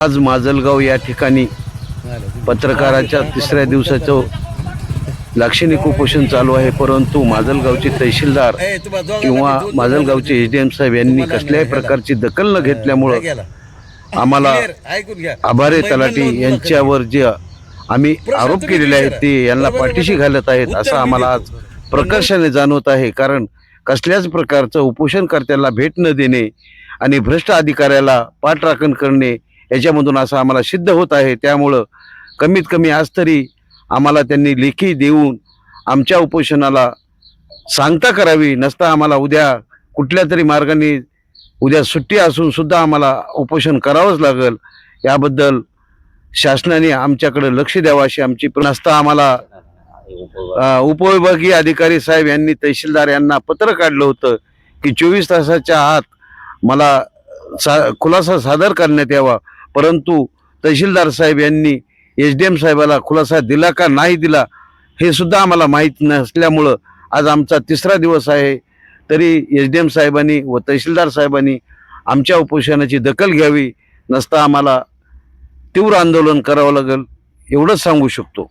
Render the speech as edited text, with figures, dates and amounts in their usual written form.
आज माजलगाव या ठिकाणी पत्रकाराच्या तिसऱ्या दिवसाचं लाक्षणिक उपोषण चालू आहे, परंतु माजलगावचे तहसीलदार किंवा माजलगावचे एसडीएम साहेब यांनी कसल्याही प्रकारची दखल न घेतल्यामुळं आम्हाला आभारे तलाठी यांच्यावर जे आम्ही आरोप केलेले आहेत ते यांना पाठीशी घालत आहेत असं आम्हाला आज प्रकर्षाने जाणवत आहे। कारण कसल्याच प्रकारचं उपोषणकर्त्याला भेट न देणे आणि भ्रष्ट अधिकाऱ्याला पाठराखण करणे याच्यामधून असं आम्हाला सिद्ध होत आहे। त्यामुळं कमीत कमी आज तरी आम्हाला त्यांनी लेखी देऊन आमच्या उपोषणाला सांगता करावी, नसता आम्हाला उद्या कुठल्या तरी मार्गाने उद्या सुट्टी असून सुद्धा आम्हाला उपोषण करावंच लागेल। याबद्दल शासनाने आमच्याकडे लक्ष द्यावं अशी आमची नसता आम्हाला उपविभागीय अधिकारी साहेब यांनी तहसीलदार यांना पत्र काढलं होतं की 24 तासाच्या आत मला खुलासा सादर करण्यात यावा, परंतु तहसीलदार साहेब यांनी एसडीएम साहेबाला खुलासा दिला का नाही दिला हे सुद्धा आम्हाला माहीत नसल्यामुळं आज आमचा तिसरा दिवस आहे। तरी एसडीएम साहेबांनी व तहसीलदार साहेबांनी आमच्या उपोषणाची दखल घ्यावी, नसता आम्हाला तीव्र आंदोलन करावं लागेल एवढंच सांगू शकतो।